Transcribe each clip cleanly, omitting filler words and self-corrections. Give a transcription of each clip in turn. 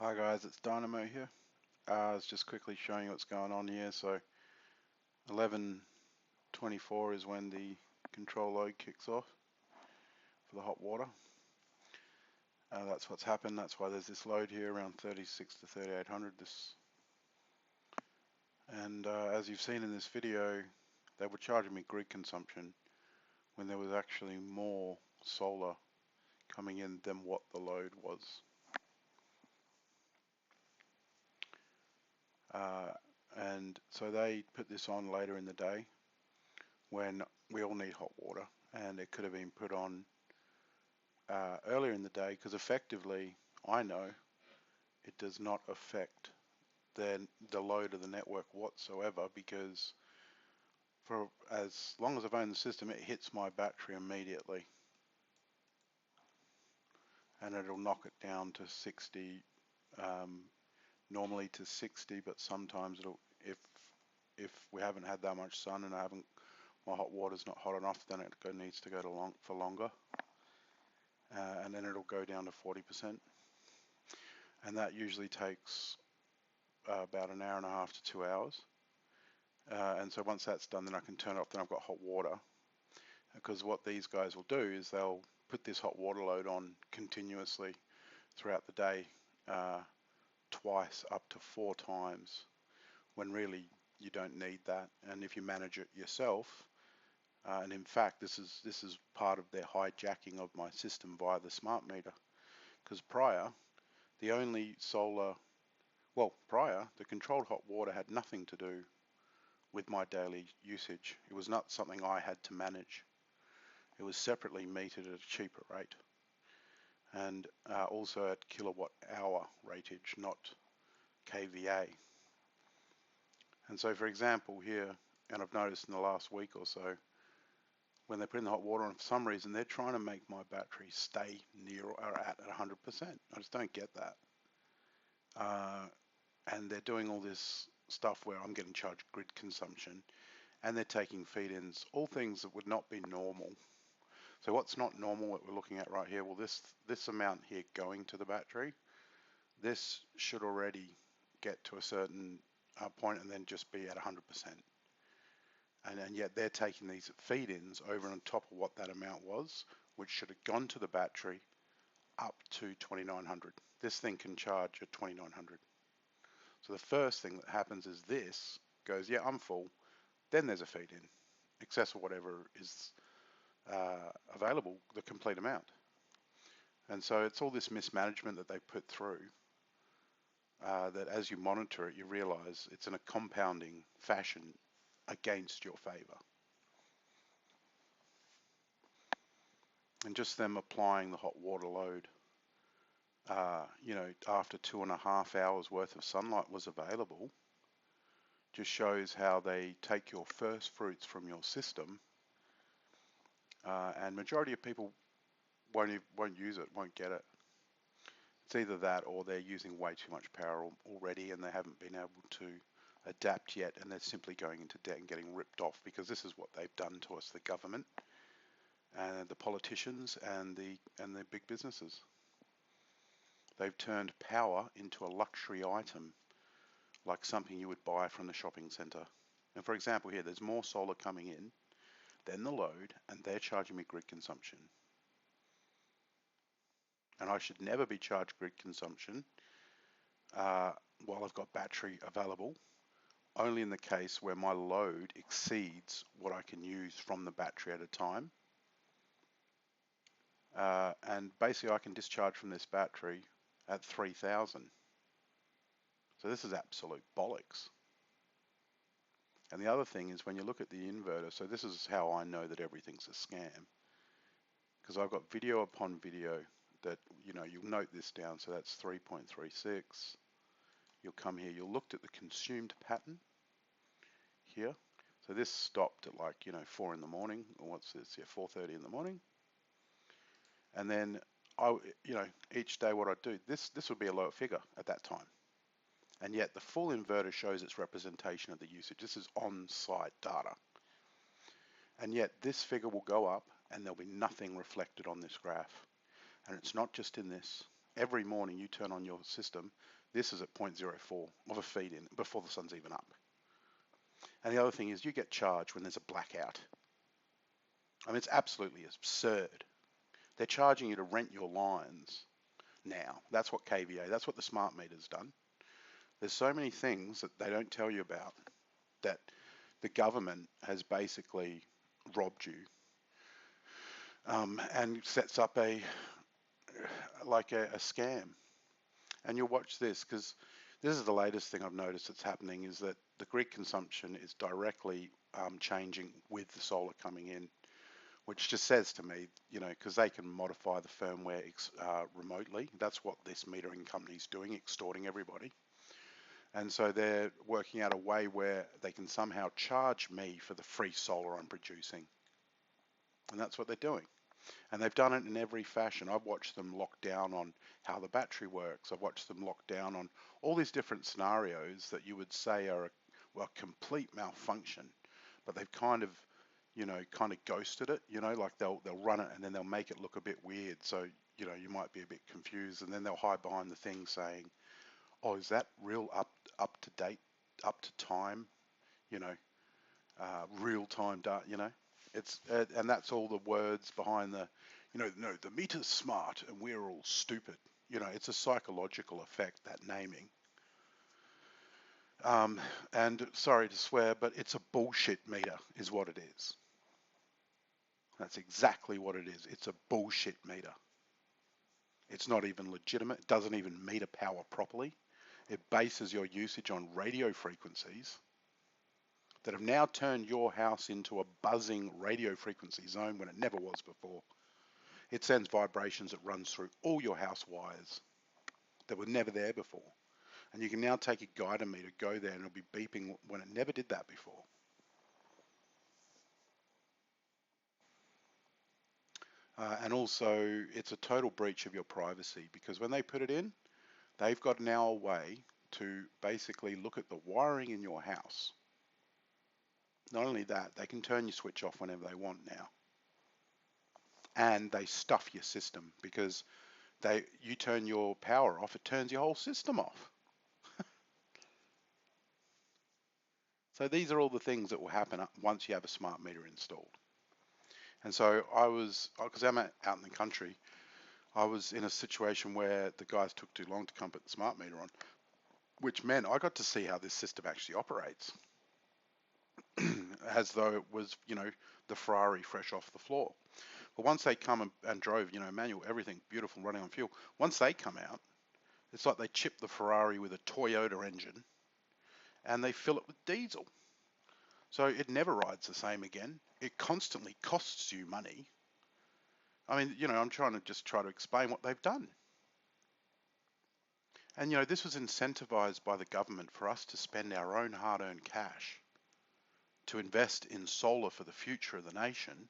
Hi guys, it's Dynamo here. I was just quickly showing you what's going on here. So 11:24 is when the control load kicks off for the hot water. That's what's happened. That's why there's this load here around 36 to 3800. And as you've seen in this video, they were charging me grid consumption when there was actually more solar coming in than what the load was. And so they put this on later in the day when we all need hot water, and it could have been put on earlier in the day, because effectively I know it does not affect the load of the network whatsoever, because for as long as I've owned the system, it hits my battery immediately and it'll knock it down to 60, normally to 60, but sometimes if we haven't had that much sun and my hot water's not hot enough, then it needs to go for longer, and then it'll go down to 40%, and that usually takes about an hour and a half to 2 hours. And so once that's done, then I can turn it off, then I've got hot water. Because what these guys will do is they'll put this hot water load on continuously throughout the day, twice up to 4 times, when really you don't need that. And if you manage it yourself, and in fact this is part of their hijacking of my system via the smart meter, because prior the controlled hot water had nothing to do with my daily usage. It was not something I had to manage. It was separately metered at a cheaper rate, and also at kilowatt hour ratage, not kVA. And so, for example, here, and I've noticed in the last week or so, when they put in the hot water on, for some reason they're trying to make my battery stay near or at 100%. I just don't get that. And they're doing all this stuff where I'm getting charged grid consumption, and they're taking feed-ins, all things that would not be normal. So what's not normal that we're looking at right here? Well, this amount here going to the battery, this should already get to a certain point and then just be at 100%. And yet they're taking these feed-ins over and on top of what that amount was, which should have gone to the battery up to 2900. This thing can charge at 2900. So the first thing that happens is this goes, yeah, I'm full. Then there's a feed-in, excess or whatever is available, the complete amount. And so it's all this mismanagement that they put through, that as you monitor it, you realize it's in a compounding fashion against your favor. And just them applying the hot water load, after 2.5 hours worth of sunlight was available, just shows how they take your first fruits from your system, and majority of people won't use it, won't get it. It's either that or they're using way too much power already and they haven't been able to adapt yet, and they're simply going into debt and getting ripped off, because this is what they've done to us, the government and the politicians and the big businesses. They've turned power into a luxury item, like something you would buy from the shopping centre. And for example here, there's more solar coming in than the load, and they're charging me grid consumption. And I should never be charged grid consumption while I've got battery available, only in the case where my load exceeds what I can use from the battery at a time. And basically I can discharge from this battery at 3000. So this is absolute bollocks. And the other thing is, when you look at the inverter, so this is how I know that everything's a scam, because I've got video upon video that, you'll note this down. So that's 3.36. You'll come here, you'll look at the consumed pattern here. So this stopped at 4 in the morning, or what's this? Yeah, 4:30 in the morning. And then each day what I do, this would be a lower figure at that time. And yet the full inverter shows its representation of the usage. This is on-site data. And yet this figure will go up and there'll be nothing reflected on this graph. And it's not just in this, every morning you turn on your system, this is at 0.04 of a feed in before the sun's even up. And the other thing is you get charged when there's a blackout. I mean, it's absolutely absurd. They're charging you to rent your lines now. That's what KVA, that's what the smart meter's done. There's so many things that they don't tell you about that the government has basically robbed you, and sets up a scam. And you'll watch this, because this is the latest thing I've noticed that's happening, is that the grid consumption is directly changing with the solar coming in, which just says to me, because they can modify the firmware remotely. That's what this metering company is doing, extorting everybody. And so they're working out a way where they can somehow charge me for the free solar I'm producing. And that's what they're doing. And they've done it in every fashion. I've watched them lock down on how the battery works. I've watched them lock down on all these different scenarios that you would say are a complete malfunction, but they've kind of ghosted it, like they'll run it and then they'll make it look a bit weird. So, you might be a bit confused, and then they'll hide behind the thing saying, oh, is that real up to date, up to time, real time data, it's and that's all the words behind the, no, the meter's smart and we're all stupid. It's a psychological effect, that naming. And sorry to swear, but it's a bullshit meter is what it is. That's exactly what it is. It's a bullshit meter. It's not even legitimate. It doesn't even meter power properly. It bases your usage on radio frequencies that have now turned your house into a buzzing radio frequency zone when it never was before. It sends vibrations that runs through all your house wires that were never there before. And you can now take a guider meter, go there, and it'll be beeping when it never did that before. And also, it's a total breach of your privacy, because when they put it in, they've got now a way to basically look at the wiring in your house. Not only that, they can turn your switch off whenever they want now. And they stuff your system, because you turn your power off, it turns your whole system off. So these are all the things that will happen once you have a smart meter installed. And so because I'm out in the country, I was in a situation where the guys took too long to come put the smart meter on, which meant I got to see how this system actually operates, as though it was, the Ferrari fresh off the floor. But once they come and drove, manual, everything beautiful, running on fuel, once they come out, it's like they chip the Ferrari with a Toyota engine and they fill it with diesel. So it never rides the same again. It constantly costs you money. I mean, I'm trying to explain what they've done. And, this was incentivized by the government for us to spend our own hard-earned cash to invest in solar for the future of the nation.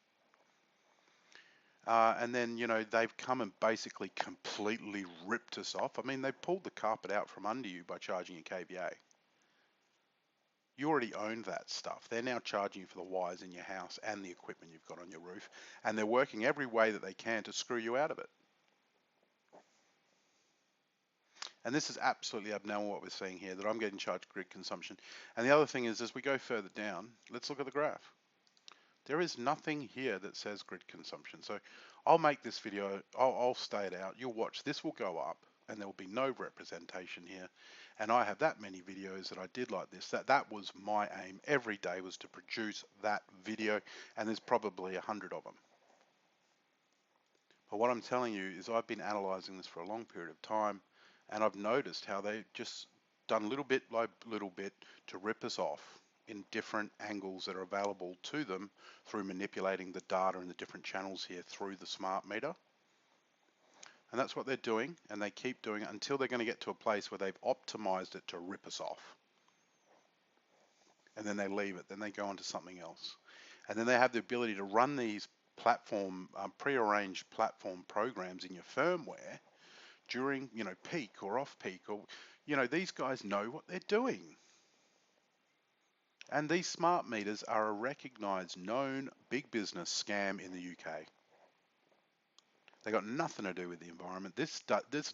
And then, they've come and basically completely ripped us off. I mean, they pulled the carpet out from under you by charging a KVA. You already owned that stuff. They're now charging you for the wires in your house and the equipment you've got on your roof. And they're working every way that they can to screw you out of it. And this is absolutely abnormal what we're seeing here, that I'm getting charged grid consumption. And the other thing is, as we go further down, let's look at the graph. There is nothing here that says grid consumption. So I'll make this video, I'll stay it out. You'll watch, this will go up and there will be no representation here. And I have that many videos that I did like this. That was my aim every day, was to produce that video. And there's probably 100 of them. But what I'm telling you is I've been analyzing this for a long period of time, and I've noticed how they've just done little bit by little bit to rip us off in different angles that are available to them through manipulating the data in the different channels here through the smart meter. And that's what they're doing, and they keep doing it until they're going to get to a place where they've optimized it to rip us off. And then they leave it, then they go on to something else. And then they have the ability to run these prearranged platform programs in your firmware during, peak or off peak, or, these guys know what they're doing. And these smart meters are a recognized, known big business scam in the UK. They got nothing to do with the environment.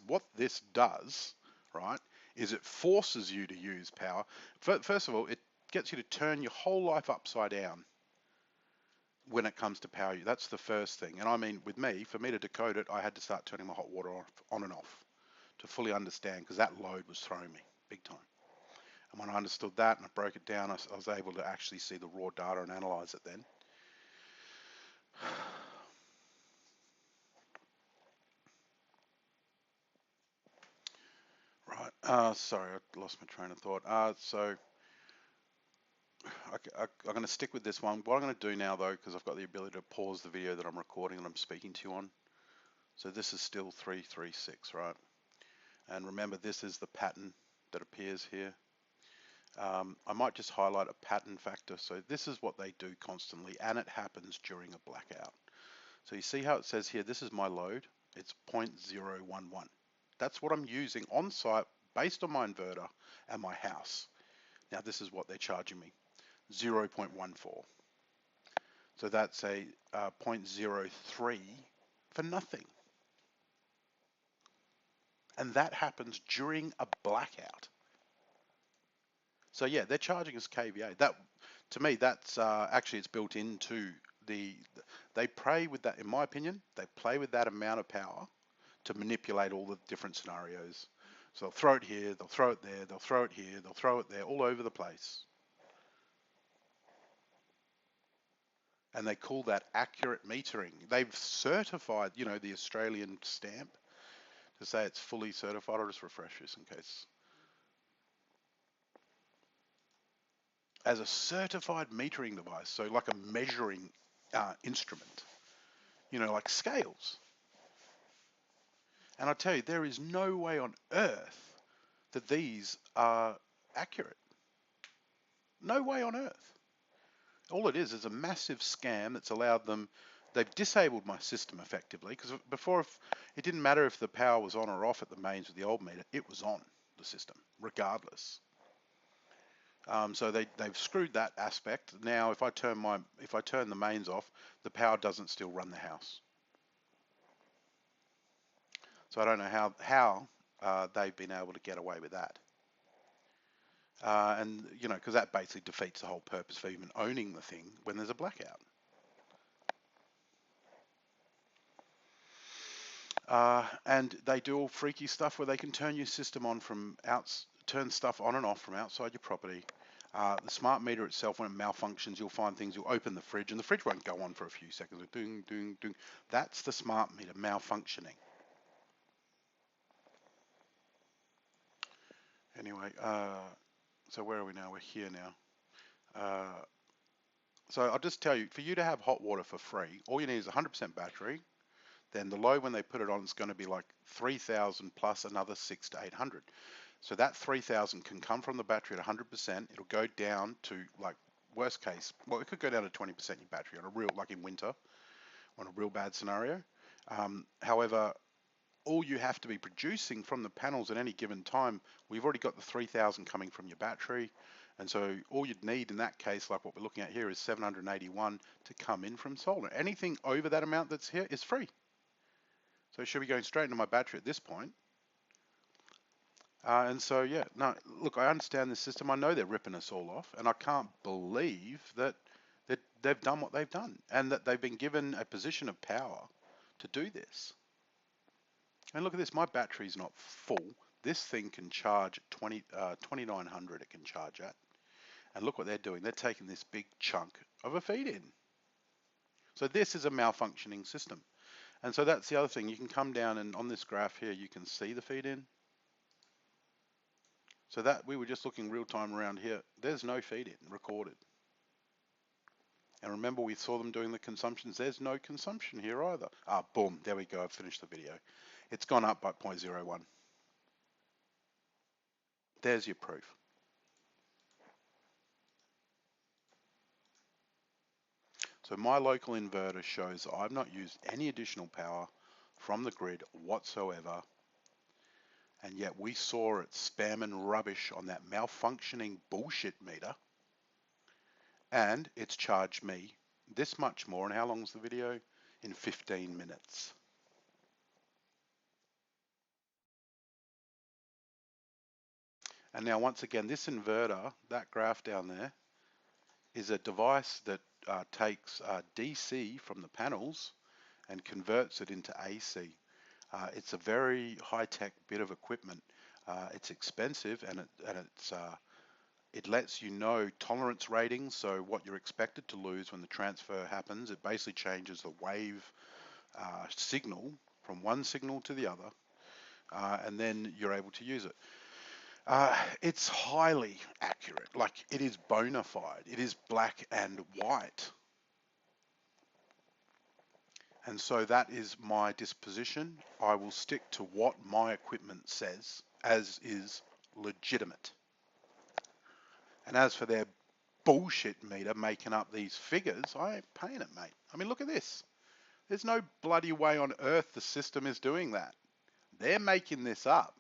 What this does, right, is it forces you to use power. First of all, it gets you to turn your whole life upside down when it comes to power. That's the first thing. And I mean, with me, for me to decode it, I had to start turning my hot water on and off to fully understand, because that load was throwing me big time. And when I understood that and I broke it down, I was able to actually see the raw data and analyze it then. Right. Sorry, I lost my train of thought. I'm going to stick with this one. What I'm going to do now, though, because I've got the ability to pause the video that I'm recording and I'm speaking to you on. So this is still 336, right? And remember, this is the pattern that appears here. I might just highlight a pattern factor. So this is what they do constantly, and it happens during a blackout. So you see how it says here, this is my load. It's 0.011. That's what I'm using on site based on my inverter and my house. Now this is what they're charging me, 0.14. So that's a 0.03 for nothing. And that happens during a blackout. So yeah, they're charging us kVA. That, to me, that's actually, it's built into they play with that, in my opinion, they play with that amount of power to manipulate all the different scenarios. So they'll throw it here, they'll throw it there, they'll throw it here, they'll throw it there, all over the place. And they call that accurate metering. They've certified, you know, the Australian stamp to say it's fully certified. I'll just refresh this in case. As a certified metering device, so like a measuring instrument, you know, like scales. And I tell you, there is no way on earth that these are accurate. No way on earth. All it is a massive scam that's allowed them. They've disabled my system effectively, because before, if it didn't matter if the power was on or off at the mains with the old meter, it was on the system regardless. So they've screwed that aspect. Now, if I turn the mains off, the power doesn't still run the house. So I don't know how they've been able to get away with that. And you know, because that basically defeats the whole purpose for even owning the thing when there's a blackout. And they do all freaky stuff where they can turn your system on turn stuff on and off from outside your property. The smart meter itself, when it malfunctions, you'll find things. You'll open the fridge, and the fridge won't go on for a few seconds. Ding, ding, ding. That's the smart meter malfunctioning. Anyway, so where are we now? We're here now. So I'll just tell you, for you to have hot water for free, all you need is 100% battery. Then the load when they put it on is going to be like 3,000 plus another 600 to 800. So that 3,000 can come from the battery at 100%. It'll go down to, like, worst case, well, it could go down to 20% your battery on a real, like in winter, on a real bad scenario. However, all you have to be producing from the panels at any given time, we've already got the 3,000 coming from your battery. And so all you'd need in that case, like what we're looking at here, is 781 to come in from solar. Anything over that amount that's here is free. So it should be going straight into my battery at this point. And so, yeah, no, look, I understand the system. I know they're ripping us all off, and I can't believe that they've done what they've done, and that they've been given a position of power to do this. And look at this, my battery's not full. This thing can charge 2,900 it can charge at. And look what they're doing. They're taking this big chunk of a feed-in. So this is a malfunctioning system. And so that's the other thing. You can come down, and on this graph here, you can see the feed-in. So that we were just looking real time around here. There's no feed-in recorded. And remember, we saw them doing the consumptions. There's no consumption here either. Boom, there we go. I've finished the video. It's gone up by 0.01. There's your proof. So my local inverter shows I've not used any additional power from the grid whatsoever. And yet we saw it spamming rubbish on that malfunctioning bullshit meter. And it's charged me this much more. And how long's the video? In 15 minutes. And now once again, this inverter, that graph down there, is a device that takes DC from the panels and converts it into AC. It's a very high-tech bit of equipment. It's expensive, and it lets you know tolerance ratings, so what you're expected to lose when the transfer happens. It basically changes the wave signal from one signal to the other, and then you're able to use it. It's highly accurate, like it is bona fide. It is black and white. And so that is my disposition. I will stick to what my equipment says, as is legitimate. And as for their bullshit meter making up these figures, I ain't paying it, mate. I mean, look at this. There's no bloody way on earth the system is doing that. They're making this up.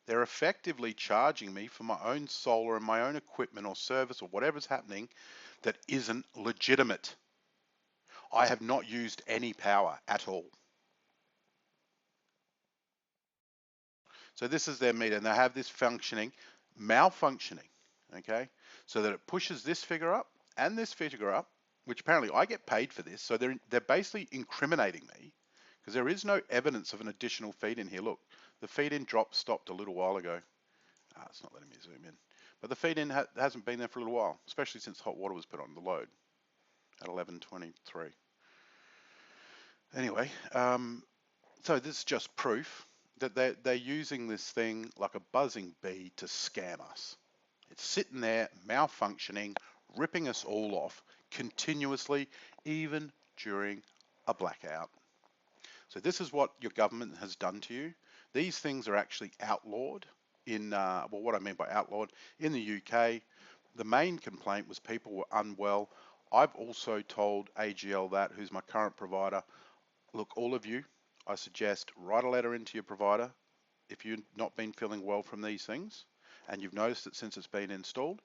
They're effectively charging me for my own solar and my own equipment or service or whatever's happening that isn't legitimate. I have not used any power at all. So this is their meter, and they have this malfunctioning, okay? So that it pushes this figure up and this figure up, which apparently I get paid for this. So they're basically incriminating me because there is no evidence of an additional feed in here. Look, the feed in drop stopped a little while ago. It's not letting me zoom in. But the feed in hasn't been there for a little while, especially since hot water was put on the load at 11:23. Anyway, so this is just proof that they're using this thing like a buzzing bee to scam us. It's sitting there malfunctioning, ripping us all off continuously, even during a blackout. So this is what your government has done to you. These things are actually outlawed in, well, what I mean by outlawed, in the UK. The main complaint was people were unwell. I've also told AGL that, who's my current provider, look, all of you, I suggest write a letter into your provider if you've not been feeling well from these things and you've noticed it since it's been installed,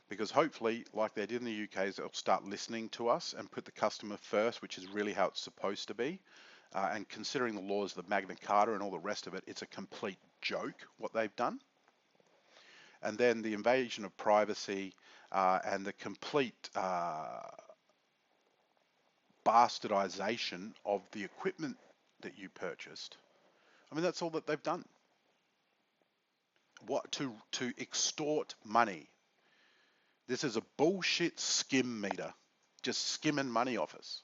because hopefully, like they did in the UK, they'll start listening to us and put the customer first, which is really how it's supposed to be. And considering the laws of the Magna Carta and all the rest of it, it's a complete joke what they've done. And then the invasion of privacy and the complete bastardization of the equipment that you purchased. I mean, that's all that they've done. What to extort money. This is a bullshit skim meter, just skimming money off us.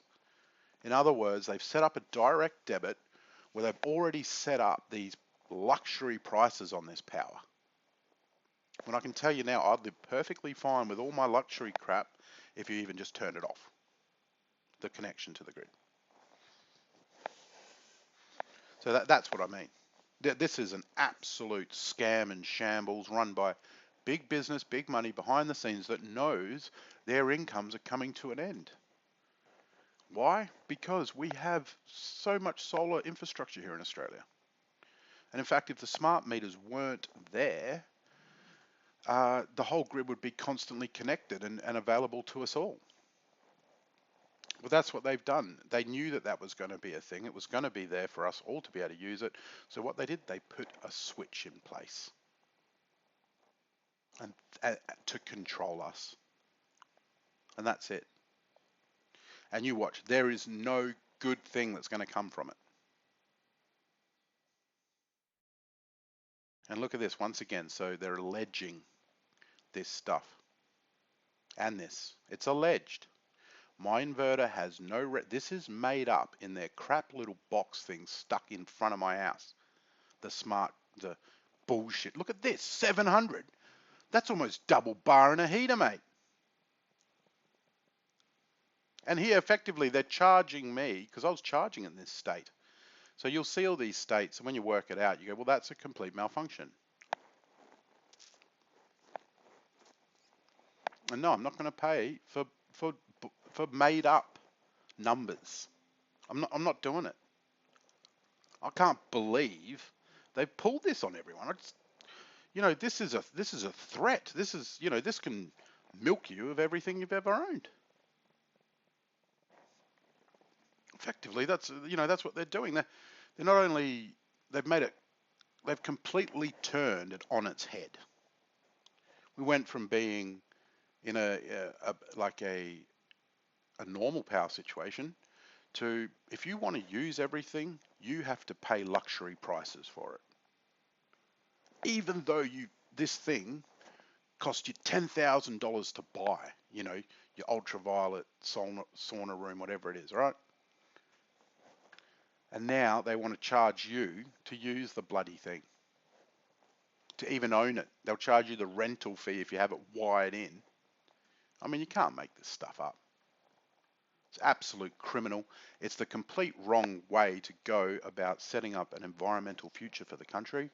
In other words, they've set up a direct debit where they've already set up these luxury prices on this power. When I can tell you now, I'd live perfectly fine with all my luxury crap if you even just turned it off, the connection to the grid. So that's what I mean. This is an absolute scam and shambles run by big business, big money behind the scenes that knows their incomes are coming to an end. Why? Because we have so much solar infrastructure here in Australia. And in fact, if the smart meters weren't there, the whole grid would be constantly connected and available to us all. But that's what they've done. They knew that that was going to be a thing. It was going to be there for us all to be able to use it. So what they did, they put a switch in place and to control us. And that's it. And you watch, there is no good thing that's going to come from it. And look at this once again. So they're alleging this stuff and this. It's alleged. My inverter has no, this is made up in their crap little box thing stuck in front of my house. The bullshit. Look at this, 700. That's almost double bar and a heater, mate. And here, effectively, they're charging me, because I was charging in this state. So you'll see all these states, and when you work it out, you go, well, that's a complete malfunction. And no, I'm not going to pay for made up numbers. I'm not doing it. I can't believe they've pulled this on everyone. This is a threat. This can milk you of everything you've ever owned. Effectively, that's what they're doing. They're not only they've completely turned it on its head. We went from being in like a normal power situation to, if you want to use everything, you have to pay luxury prices for it. Even though this thing cost you $10,000 to buy, you know, your ultraviolet sauna room, whatever it is, right? And now they want to charge you to use the bloody thing, to even own it. They'll charge you the rental fee if you have it wired in. I mean, you can't make this stuff up. It's absolute criminal. It's the complete wrong way to go about setting up an environmental future for the country.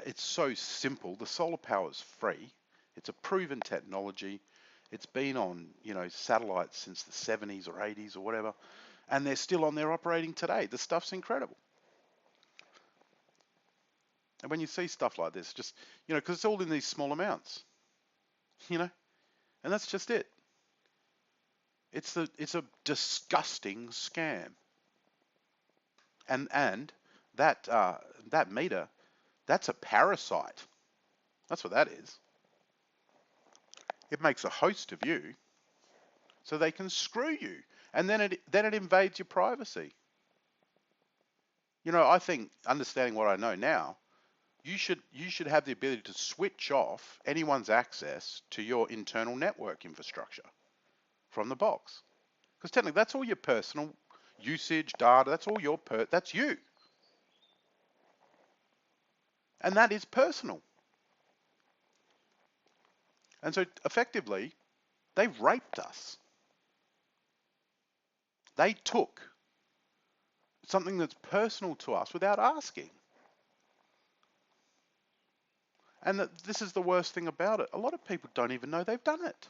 It's so simple. The solar power is free. It's a proven technology. It's been on, you know, satellites since the 70s or 80s or whatever, and they're still on there operating today. The stuff's incredible. And when you see stuff like this, just, you know, because it's all in these small amounts, you know, and that's just it. It's a disgusting scam. And that meter, that's a parasite. That's what that is. It makes a host of you so they can screw you, and then it invades your privacy. You know, I think, understanding what I know now, you should have the ability to switch off anyone's access to your internal network infrastructure from the box, because technically that's all your personal usage data. That's all that's you, and that is personal. And so effectively, they've raped us. They took something that's personal to us without asking. And this is the worst thing about it. A lot of people don't even know they've done it.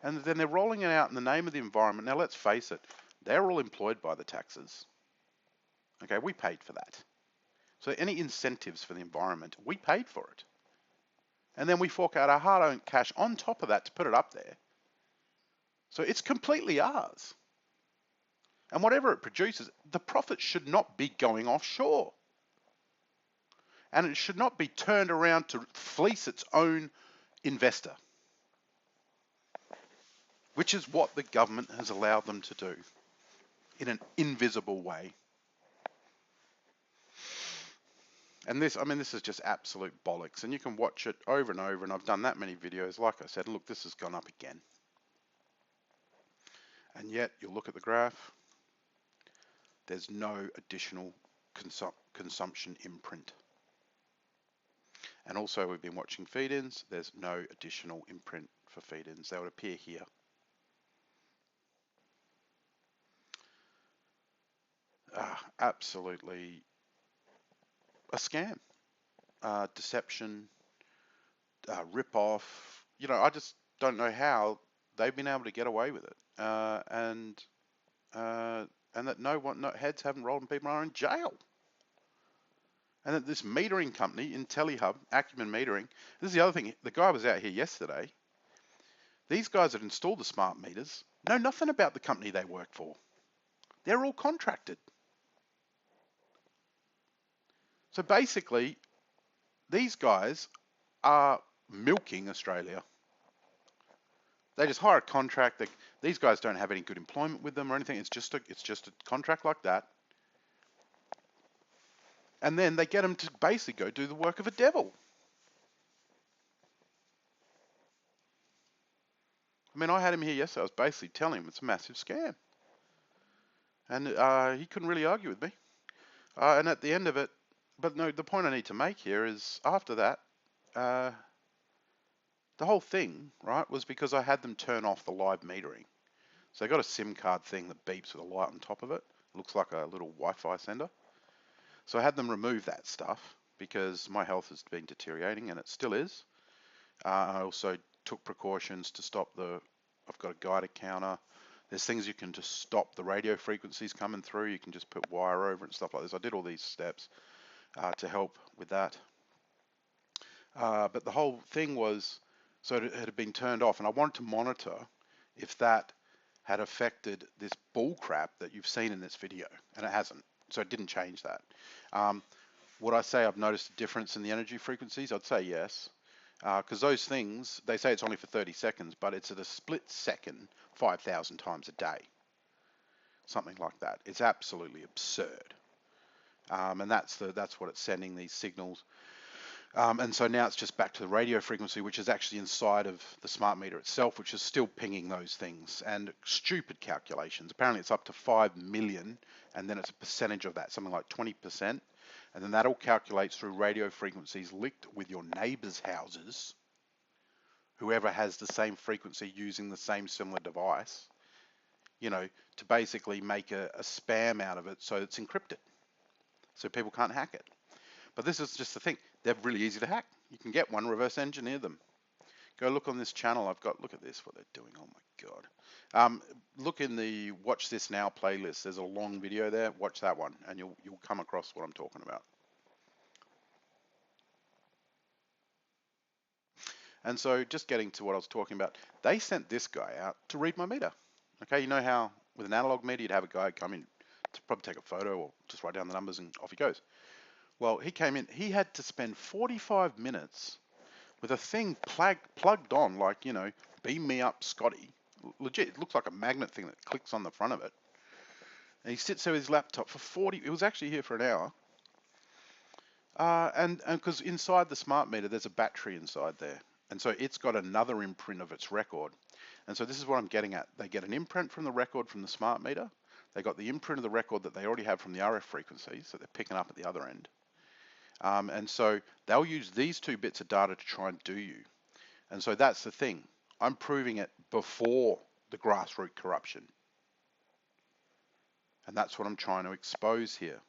And then they're rolling it out in the name of the environment. Now, let's face it, they're all employed by the taxes. Okay, we paid for that. So any incentives for the environment, we paid for it. And then we fork out our hard-earned cash on top of that to put it up there. So it's completely ours. And whatever it produces, the profit should not be going offshore. And it should not be turned around to fleece its own investor, which is what the government has allowed them to do in an invisible way. And this, I mean, this is just absolute bollocks, and you can watch it over and over, and I've done that many videos. Like I said, look, this has gone up again. And yet, you'll look at the graph, there's no additional consumption imprint. And also, we've been watching feed-ins, there's no additional imprint for feed-ins. They would appear here. Absolutely a scam, deception, rip-off. You know, I just don't know how they've been able to get away with it, and that no heads haven't rolled and people are in jail. And that this metering company, IntelliHub, Acumen Metering, this is the other thing. The guy was out here yesterday. These guys that installed the smart meters know nothing about the company they work for. They're all contracted. So basically, these guys are milking Australia. They just hire a contract. These guys don't have any good employment with them or anything. It's just a contract like that. And then they get them to basically go do the work of a devil. I mean, I had him here yesterday. I was basically telling him it's a massive scam. And he couldn't really argue with me. And at the end of it, but no, the point I need to make here is after that, the whole thing, right, was because I had them turn off the live metering. So they got a SIM card thing that beeps with a light on top of it. It looks like a little Wi-Fi sender. So I had them remove that stuff because my health has been deteriorating, and it still is. I also took precautions to stop I've got a guided counter. There's things you can just stop the radio frequencies coming through. You can just put wire over it and stuff like this. I did all these steps to help with that. But the whole thing was, so it had been turned off, and I wanted to monitor if that had affected this bull crap that you've seen in this video, and it hasn't. So it didn't change that. Would I say I've noticed a difference in the energy frequencies? I'd say yes. Because those things, they say it's only for 30 seconds, but it's at a split second 5,000 times a day. Something like that. It's absolutely absurd. And that's what it's sending, these signals. And so now it's just back to the radio frequency, which is actually inside of the smart meter itself, which is still pinging those things. And stupid calculations. Apparently it's up to 5 million, and then it's a percentage of that, something like 20%. And then that all calculates through radio frequencies linked with your neighbors' houses, whoever has the same frequency using the same similar device, you know, to basically make a spam out of it so it's encrypted, so people can't hack it. But this is just the thing. They're really easy to hack. You can get one, reverse engineer them. Go look on this channel. Look at this, what they're doing. Oh my God. Look in the Watch This Now playlist. There's a long video there. Watch that one and you'll come across what I'm talking about. And so just getting to what I was talking about, they sent this guy out to read my meter. Okay, you know how with an analog meter, you'd have a guy come in to probably take a photo or just write down the numbers and off he goes. Well, he came in, he had to spend 45 minutes with a thing plugged on, like, you know, beam me up, Scotty. Legit, it looks like a magnet thing that clicks on the front of it. And he sits there with his laptop for 40, it was actually here for an hour. And because inside the smart meter, there's a battery inside there. And so it's got another imprint of its record. And so this is what I'm getting at. They get an imprint from the record from the smart meter. They got the imprint of the record that they already have from the RF frequencies that they're picking up at the other end. And so they'll use these two bits of data to try and do you. And so that's the thing. I'm proving it before the grassroots corruption. And that's what I'm trying to expose here.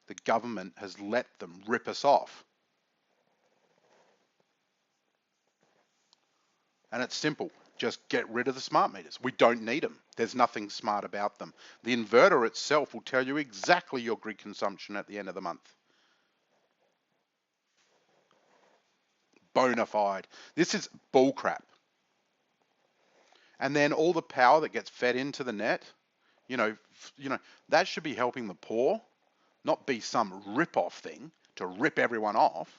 The government has let them rip us off. And it's simple. Just get rid of the smart meters. We don't need them. There's nothing smart about them. The inverter itself will tell you exactly your grid consumption at the end of the month. Bona fide. This is bullcrap. And then all the power that gets fed into the net, you know, that should be helping the poor, not be some rip-off thing to rip everyone off.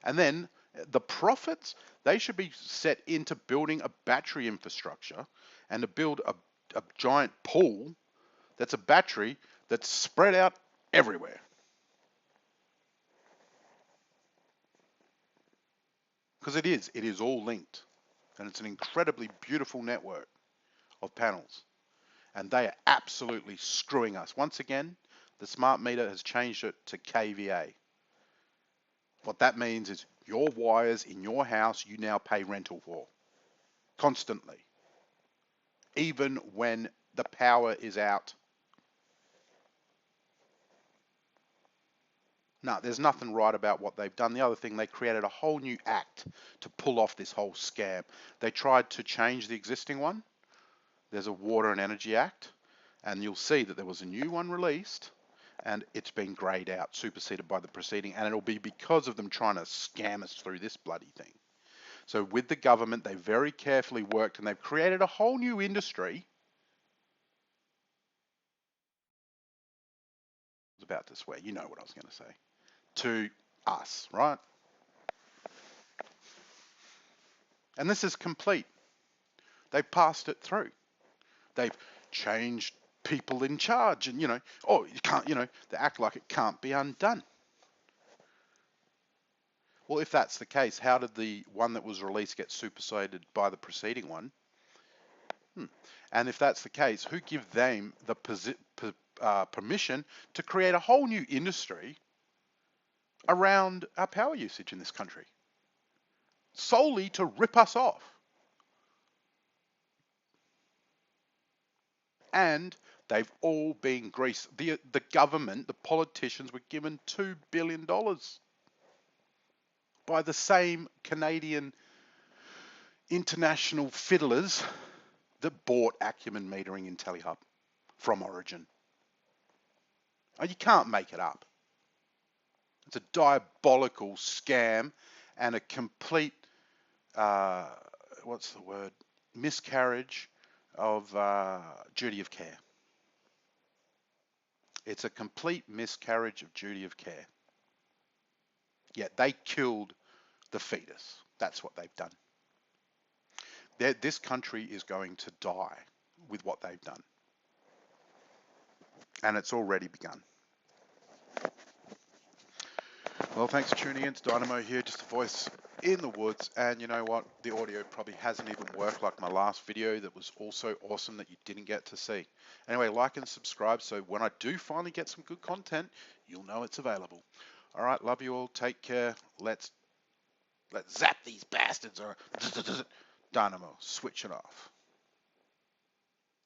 And then the profits, they should be set into building a battery infrastructure and to build a giant pool that's a battery that's spread out everywhere. Because it is all linked. And it's an incredibly beautiful network of panels. And they are absolutely screwing us. Once again, the smart meter has changed it to kVA. What that means is your wires in your house, you now pay rental for. Constantly. Even when the power is out. No, there's nothing right about what they've done. The other thing, they created a whole new act to pull off this whole scam. They tried to change the existing one. There's a Water and Energy Act, and you'll see that there was a new one released, and it's been greyed out, superseded by the preceding, and it'll be because of them trying to scam us through this bloody thing. So with the government, they very carefully worked, and they've created a whole new industry. I was about to swear, you know what I was going to say. To us, right? And this is complete. They've passed it through. They've changed people in charge, and oh, you can't, they act like it can't be undone. Well, if that's the case, how did the one that was released get superseded by the preceding one? And if that's the case, who give them the permission to create a whole new industry around our power usage in this country, solely to rip us off? And they've all been greased. The government, the politicians were given $2 billion by the same Canadian international fiddlers that bought Acumen Metering in Telehub from Origin. Oh, you can't make it up. It's a diabolical scam and a complete, miscarriage of duty of care. It's a complete miscarriage of duty of care. Yet they killed the fetus. That's what they've done. This country is going to die with what they've done. And it's already begun. Well, thanks for tuning in. It's Dynamo here, just a voice in the woods. And you know what? The audio probably hasn't even worked like my last video that was also awesome that you didn't get to see. Anyway, like and subscribe so when I do finally get some good content, you'll know it's available. All right, love you all. Take care. Let's zap these bastards. Or Dynamo, switch it off.